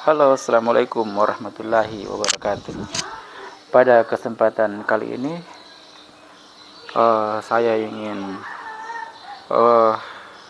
Halo, assalamualaikum warahmatullahi wabarakatuh. Pada kesempatan kali ini, saya ingin eh,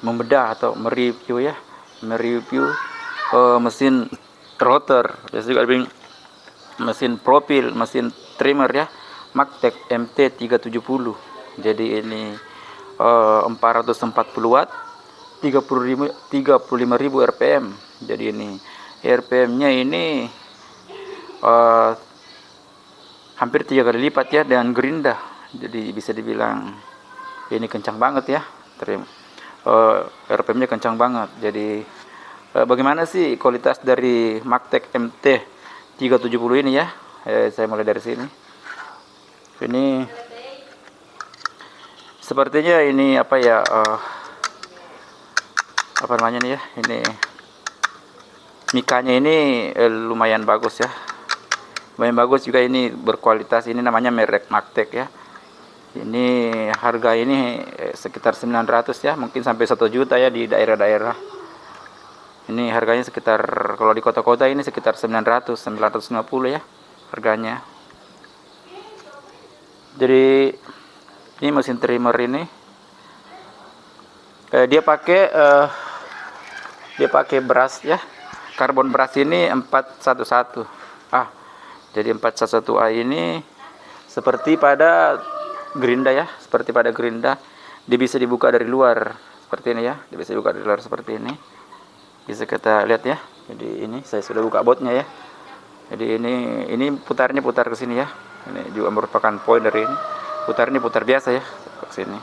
membedah atau mereview mesin router, biasa juga dibilang mesin profil, mesin trimmer ya, Magtek MT370. Jadi ini 440 watt, 35.000 RPM. Jadi ini RPM-nya ini uh, hampir 3 kali lipat ya dengan Gerinda. Jadi bisa dibilang ini kencang banget ya. RPM-nya kencang banget. Jadi bagaimana sih kualitas dari Magtek MT370 ini ya? Saya mulai dari sini. Ini sepertinya ini apa ya? Apa namanya nih ya? Ini mikanya ini lumayan bagus ya. Lumayan bagus juga, ini berkualitas. Ini namanya merek Magtek ya. Ini harga ini sekitar 900 ya, mungkin sampai 1 juta ya di daerah-daerah. Ini harganya sekitar, kalau di kota-kota ini sekitar 950 ya harganya. Jadi ini mesin trimmer ini dia pakai brush ya, karbon brush ini 411. Jadi 411A ini seperti pada Gerinda ya, seperti pada Gerinda. Dia bisa dibuka dari luar seperti ini ya, dia bisa dibuka dari luar seperti ini. Bisa kita lihat ya. Jadi ini saya sudah buka botnya ya. Jadi ini putarnya putar ke sini ya. Ini juga merupakan poin dari ini. Putarnya putar biasa ya ke sini.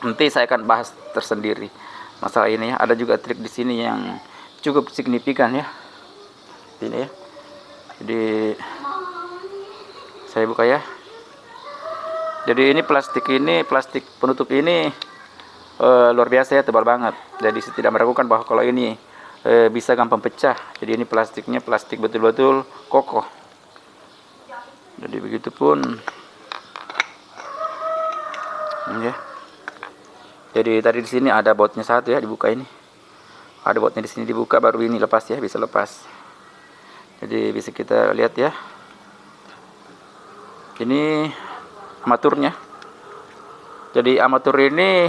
Nanti saya akan bahas tersendiri masalah ini ya. Ada juga trik di sini yang cukup signifikan ya. Ini ya. Jadi saya buka ya. Jadi ini plastik penutup ini luar biasa ya, tebal banget. Jadi saya tidak meragukan bahwa kalau ini bisa gampang pecah. Jadi ini plastiknya plastik betul-betul kokoh. Jadi begitupun ini ya. Jadi tadi di sini ada botnya satu ya, dibuka ini. Ada botnya di sini, dibuka baru ini lepas ya, bisa lepas. Jadi bisa kita lihat ya. Ini armaturnya. Jadi armatur ini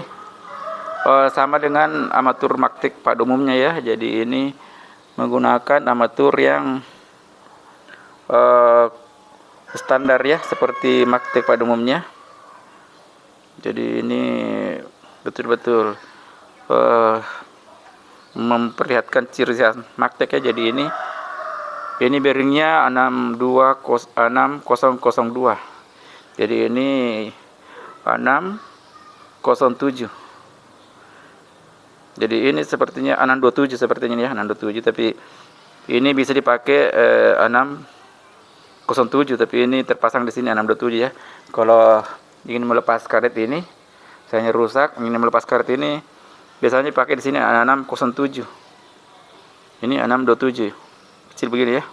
sama dengan armatur Magtek pada umumnya ya. Jadi ini menggunakan armatur yang standar ya, seperti Magtek pada umumnya. Jadi ini betul-betul memperlihatkan ciri khas Magtek ya. Jadi ini bearingnya 6002. Jadi ini 607. Jadi ini sepertinya 627 sepertinya ya, 627, tapi ini bisa dipakai 607, tapi ini terpasang di sini 627 ya. Kalau ingin melepas karet ini, misalnya rusak, ingin melepas karet ini, biasanya dipakai di sini 607. Ini 627. Kecil begini ya.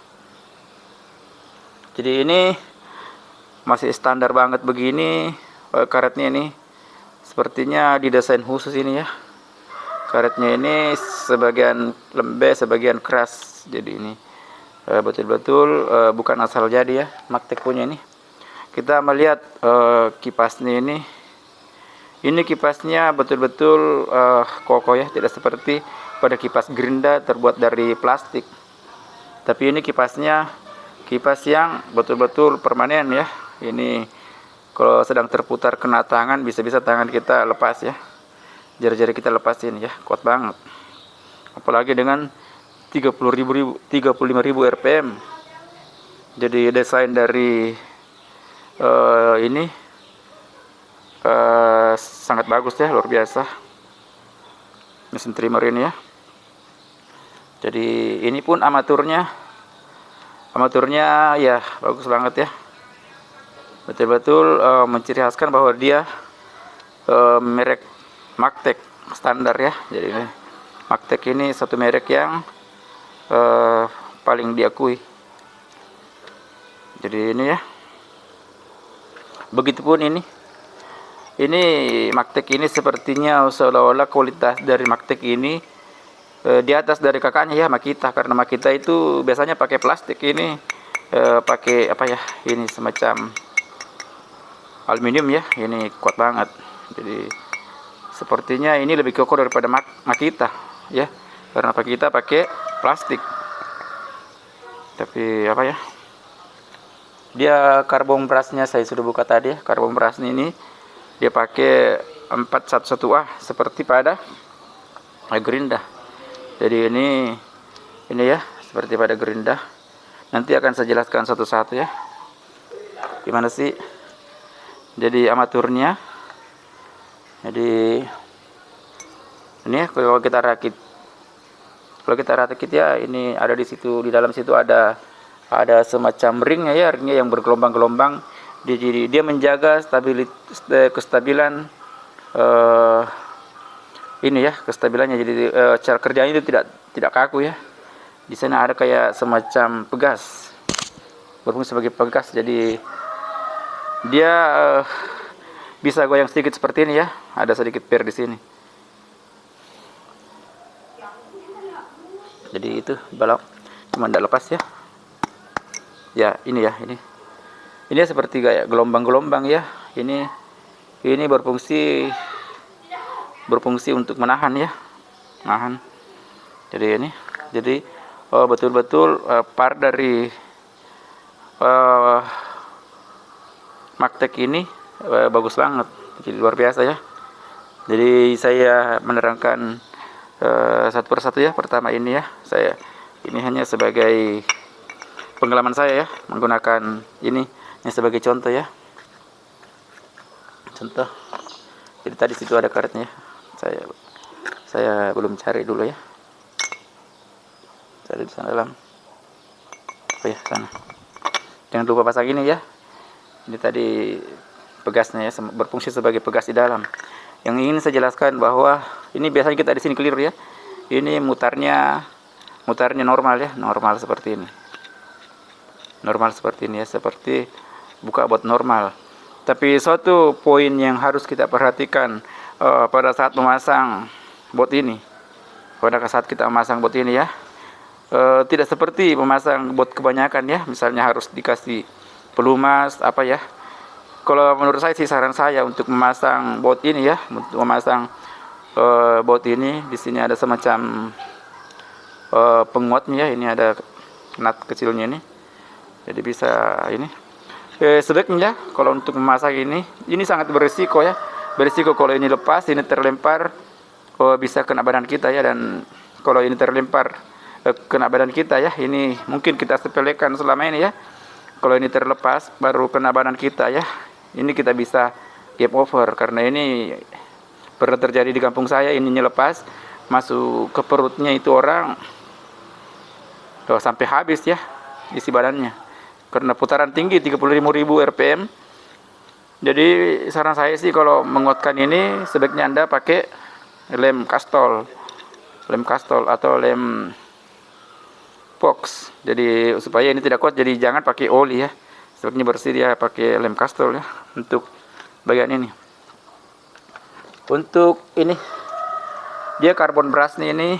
Jadi ini masih standar banget begini karetnya ini. Sepertinya didesain khusus ini ya. Karetnya ini sebagian lembek, sebagian keras. Jadi ini betul-betul bukan asal jadi ya, Magtek punya ini. Kita melihat kipasnya ini. Ini kipasnya betul-betul kokoh ya, tidak seperti pada kipas Gerinda terbuat dari plastik. Tapi ini kipasnya kipas yang betul-betul permanen ya. Ini kalau sedang terputar kena tangan, bisa-bisa tangan kita lepas ya. Jari-jari kita lepasin ya, kuat banget. Apalagi dengan 35.000 RPM. Jadi desain dari ini sangat bagus ya, luar biasa. Mesin trimmer ini ya. Jadi ini pun armaturnya ya bagus banget ya. Betul-betul menciri khaskan bahwa dia merek Magtek standar ya. Jadi ini Magtek ini satu merek yang paling diakui. Jadi ini ya. Begitupun ini Magtek ini sepertinya seolah-olah kualitas dari Magtek ini di atas dari kakaknya ya, Makita. Karena Makita itu biasanya pakai plastik, ini pakai apa ya, ini semacam aluminium ya, ini kuat banget. Jadi sepertinya ini lebih kokoh daripada Makita ya, karena Makita pakai plastik. Tapi apa ya, dia karbon brasnya saya sudah buka tadi ya. Karbon brasnya ini dia pakai 411A seperti pada Gerinda. Jadi ini ya seperti pada Gerinda. Nanti akan saya jelaskan satu-satu ya, gimana sih jadi amaturnya. Jadi ini ya, kalau kita rakit ya, ini ada di situ, di dalam situ ada semacam ringnya ya, ringnya yang bergelombang-gelombang. Jadi dia menjaga kestabilan ini ya, kestabilannya. Jadi cara kerjanya itu tidak kaku ya. Di sana ada kayak semacam pegas, berfungsi sebagai pegas. Jadi dia bisa goyang sedikit seperti ini ya. Ada sedikit per di sini. Jadi itu balok cuma tidak lepas ya. Ya ini ya, ini seperti kayak gelombang-gelombang ya. Ini berfungsi untuk menahan ya, menahan. Jadi betul-betul part dari Maktek ini bagus banget, jadi luar biasa ya. Jadi saya menerangkan satu persatu ya. Pertama ini ya, ini hanya sebagai pengalaman saya ya, menggunakan ini sebagai contoh ya. Contoh. Jadi tadi situ ada karetnya. Saya belum cari dulu ya. Cari di sana dalam. Oh ya, sana. Jangan lupa pasang ini ya. Ini tadi pegasnya ya, berfungsi sebagai pegas di dalam. Yang ingin saya jelaskan bahwa ini biasanya kita di sini keliru ya. Ini mutarnya normal ya, normal seperti ini. Normal seperti ini ya, seperti buka bot normal. Tapi suatu poin yang harus kita perhatikan pada saat memasang bot ini. Pada saat kita memasang bot ini ya, tidak seperti memasang bot kebanyakan ya. Misalnya harus dikasih pelumas apa ya. Kalau menurut saya sih, saran saya untuk memasang bot ini ya, untuk memasang bot ini, di sini ada semacam penguatnya ya. Ini ada nut kecilnya ini. Jadi bisa ini. Sebaiknya kalau untuk memasang ini sangat berisiko ya. Berisiko kalau ini lepas, ini terlempar, bisa kena badan kita ya. Dan kalau ini terlempar kena badan kita ya, ini mungkin kita sepelekan selama ini ya. Kalau ini terlepas baru kena badan kita ya, ini kita bisa game over. Karena ini pernah terjadi di kampung saya, ininya lepas masuk ke perutnya itu orang sampai habis ya isi badannya. Karena putaran tinggi 35.000 rpm. Jadi saran saya sih kalau menguatkan ini sebaiknya Anda pakai lem kastol atau lem box. Jadi supaya ini tidak kuat, jadi jangan pakai oli ya. Sebaiknya bersih dia pakai lem kastol ya untuk bagian ini. Untuk ini dia karbon brasnya ini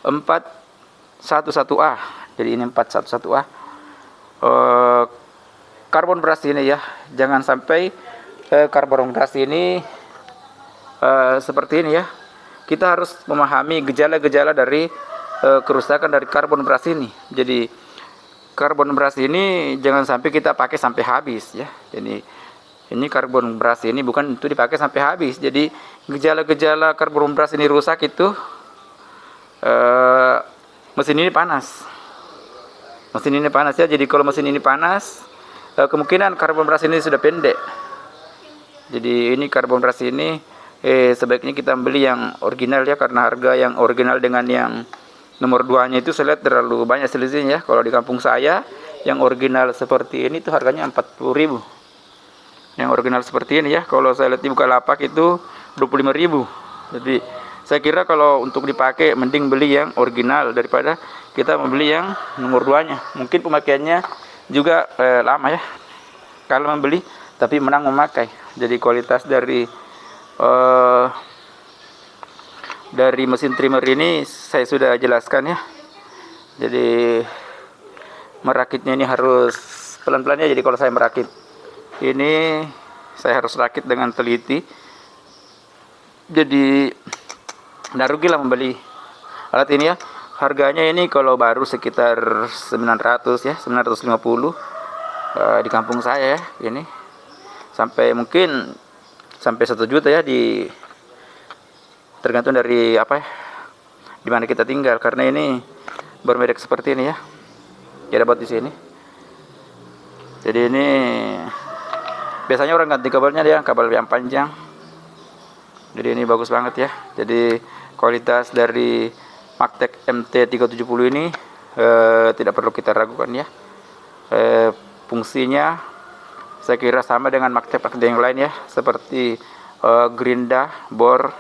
411A. Jadi ini 411A. Karbon bras ini ya, jangan sampai karbon bras ini seperti ini ya. Kita harus memahami gejala-gejala dari kerusakan dari karbon bras ini. Jadi karbon bras ini jangan sampai kita pakai sampai habis ya. Jadi ini karbon bras ini bukan untuk dipakai sampai habis. Jadi gejala-gejala karbon bras ini rusak itu mesin ini panas. Mesin ini panas ya. Jadi kalau mesin ini panas, kemungkinan karbon bras ini sudah pendek. Jadi ini karbon bras ini sebaiknya kita beli yang original ya, karena harga yang original dengan yang nomor 2-nya itu saya lihat terlalu banyak selisihnya ya. Kalau di kampung saya yang original seperti ini tuh harganya 40.000. Yang original seperti ini ya, kalau saya lihat di Bukalapak itu 25.000. Jadi saya kira kalau untuk dipakai mending beli yang original daripada kita membeli yang nomor 2-nya. Mungkin pemakaiannya juga lama ya kalau membeli, tapi menang memakai. Jadi kualitas dari dari mesin trimmer ini saya sudah jelaskan ya. Jadi merakitnya ini harus pelan-pelan ya. Jadi kalau saya merakit ini, saya harus rakit dengan teliti. Jadi nggak rugi lah membeli alat ini ya. Harganya ini kalau baru sekitar 900 ya, 950 di kampung saya ya ini. Sampai mungkin sampai 1 juta ya, tergantung dari apa ya, di mana kita tinggal, karena ini bermerek seperti ini ya. Ya dapat di sini. Jadi ini biasanya orang ganti kabelnya dia kabel yang panjang. Jadi ini bagus banget ya. Jadi kualitas dari Magtek MT370 ini tidak perlu kita ragukan ya. Fungsinya saya kira sama dengan Magtek yang lain ya, seperti gerinda, bor.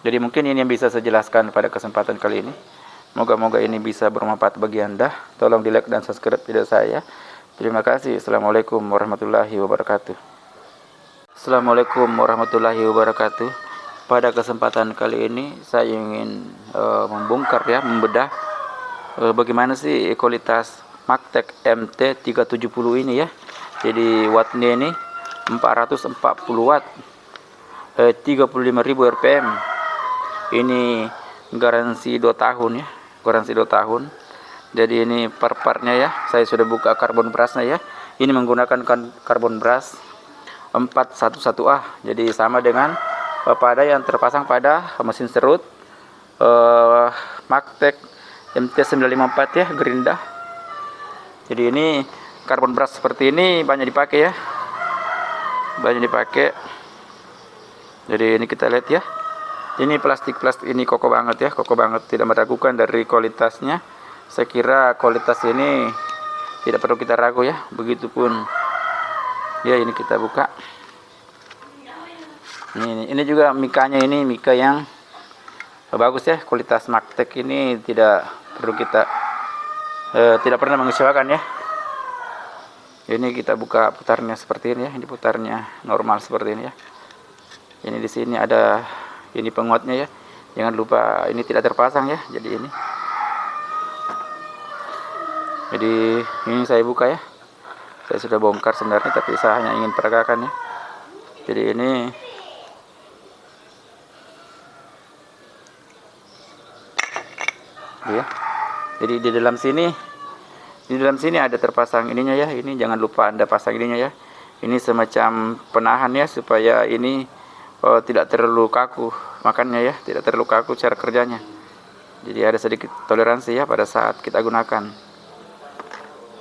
Jadi mungkin ini yang bisa saya jelaskan pada kesempatan kali ini. Moga-moga ini bisa bermanfaat bagi Anda. Tolong di like dan subscribe video saya. Terima kasih. Assalamualaikum warahmatullahi wabarakatuh. Assalamualaikum warahmatullahi wabarakatuh. Pada kesempatan kali ini saya ingin membongkar ya, membedah bagaimana sih kualitas Magtek MT370 ini ya. Jadi wattnya ini 440 watt, 35.000 rpm. Ini garansi 2 tahun ya, garansi 2 tahun. Jadi ini part-partnya ya, saya sudah buka karbon brusnya ya. Ini menggunakan karbon brush 411A. Jadi sama dengan pada yang terpasang pada mesin serut Magtek MT954 ya, gerinda. Jadi ini karbon brush seperti ini banyak dipakai ya, banyak dipakai. Jadi ini kita lihat ya, ini plastik ini kokoh banget ya, kokoh banget, tidak meragukan dari kualitasnya. Saya kira kualitas ini tidak perlu kita ragu ya. Begitupun ya, ini kita buka. Ini juga mikanya, ini mika yang bagus ya. Kualitas Magtek ini tidak perlu kita tidak pernah mengecewakan ya. Ini kita buka putarnya seperti ini ya. Ini putarnya normal seperti ini ya. Ini di sini ada ini penguatnya ya. Jangan lupa ini tidak terpasang ya. Jadi ini saya buka ya. Saya sudah bongkar sebenarnya, tapi saya hanya ingin peragakan ya. Jadi ini ya. Jadi di dalam sini ada terpasang ininya ya. Ini jangan lupa Anda pasang ininya ya. Ini semacam penahan ya, supaya ini tidak terlalu kaku makannya ya, tidak terlalu kaku cara kerjanya. Jadi ada sedikit toleransi ya pada saat kita gunakan.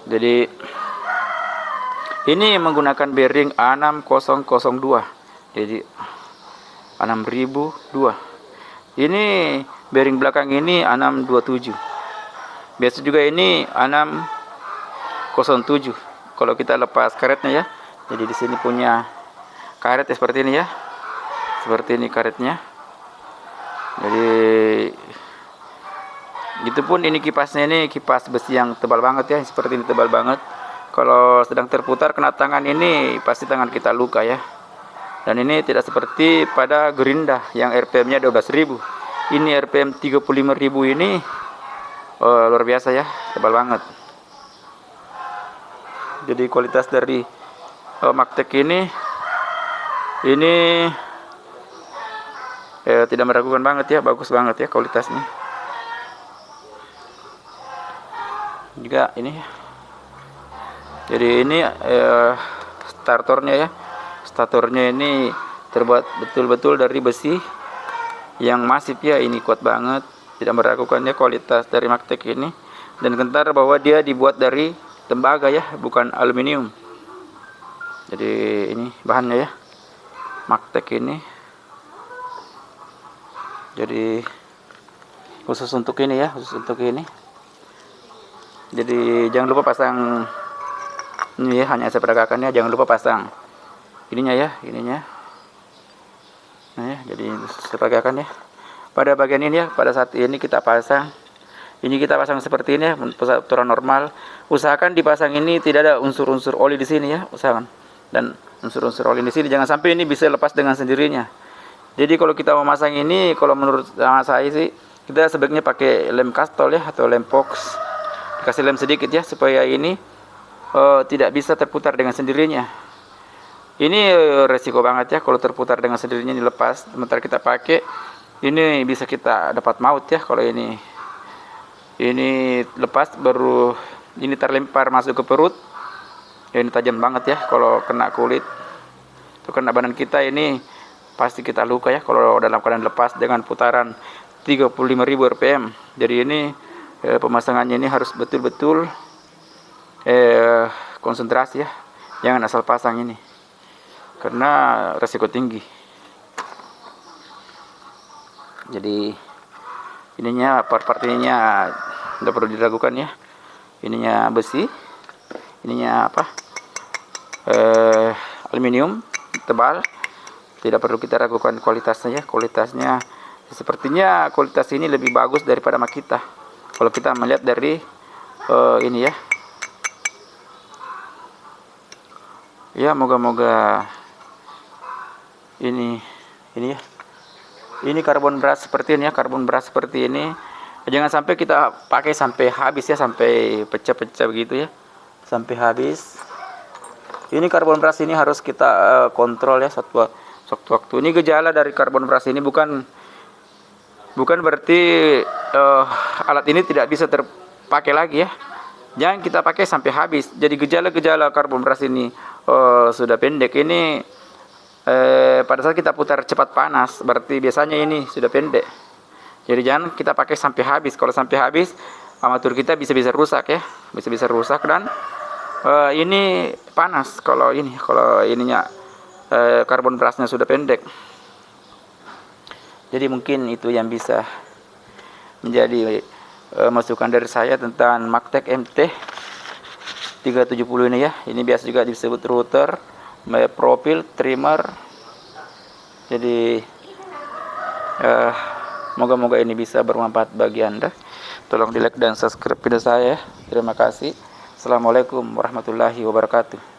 Jadi ini menggunakan bearing 6002. Jadi 6002. Ini bearing belakang ini 627. Biasa juga ini 607. Kalau kita lepas karetnya ya. Jadi di sini punya karet ya, seperti ini ya. Seperti ini karetnya. Jadi gitu pun ini kipasnya, ini kipas besi yang tebal banget ya, seperti ini, tebal banget. Kalau sedang terputar kena tangan ini pasti tangan kita luka ya. Dan ini tidak seperti pada gerinda yang RPM-nya 12.000. Ini RPM 35.000 ini luar biasa ya, tebal banget. Jadi kualitas dari Magtek ini tidak meragukan banget ya, bagus banget ya kualitasnya. Juga ini. Jadi ini startornya ya. Statornya ini terbuat betul-betul dari besi yang masif ya. Ini kuat banget, tidak meragukannya kualitas dari Magtek ini. Dan kentar bahwa dia dibuat dari tembaga ya, bukan aluminium. Jadi ini bahannya ya, Magtek ini. Jadi khusus untuk ini ya, khusus untuk ini. Jadi jangan lupa pasang ini ya, hanya saya peragakan ya, jangan lupa pasang ininya ya, ininya. Nah ya, jadi saya peragakan ya. Pada bagian ini ya, pada saat ini kita pasang. Ini kita pasang seperti ini ya, aturan normal. Usahakan dipasang ini tidak ada unsur-unsur oli di sini ya, usahakan. Dan unsur-unsur oli di sini jangan sampai ini bisa lepas dengan sendirinya. Jadi kalau kita mau masang ini, kalau menurut saya sih, kita sebaiknya pakai lem kastol ya, atau lem box. Kasih lem sedikit ya, supaya ini tidak bisa terputar dengan sendirinya. Ini resiko banget ya, kalau terputar dengan sendirinya dilepas. Sementara kita pakai, ini bisa kita dapat maut ya, kalau ini lepas baru ini terlempar masuk ke perut. Ini tajam banget ya, kalau kena kulit, itu kena badan kita, ini pasti kita luka ya, kalau dalam keadaan lepas dengan putaran 35.000 rpm. Jadi ini pemasangannya ini harus betul-betul konsentrasi ya, jangan asal pasang ini, karena resiko tinggi. Jadi ininya part-part ininya tidak perlu diragukan ya, ininya besi, ininya aluminium tebal, tidak perlu kita ragukan kualitasnya ya. Kualitasnya sepertinya kualitas ini lebih bagus daripada Makita kalau kita melihat dari ini ya. Ya, moga-moga ini ya, ini karbon beras seperti ini ya, karbon beras seperti ini jangan sampai kita pakai sampai habis ya, sampai pecah-pecah begitu ya, sampai habis. Ini karbon beras ini harus kita kontrol ya sewaktu-waktu. Ini gejala dari karbon beras ini bukan berarti alat ini tidak bisa terpakai lagi ya. Jangan kita pakai sampai habis. Jadi gejala-gejala karbon beras ini sudah pendek ini pada saat kita putar cepat panas, berarti biasanya ini sudah pendek. Jadi jangan kita pakai sampai habis. Kalau sampai habis, armatur kita bisa rusak ya, bisa rusak. Dan ini panas kalau ininya karbon berasnya sudah pendek. Jadi mungkin itu yang bisa menjadi masukan dari saya tentang Maktek MT 370 ini ya. Ini biasa juga disebut router, profil, trimmer. Jadi moga-moga ini bisa bermanfaat bagi Anda. Tolong di like dan subscribe video saya. Terima kasih. Assalamualaikum warahmatullahi wabarakatuh.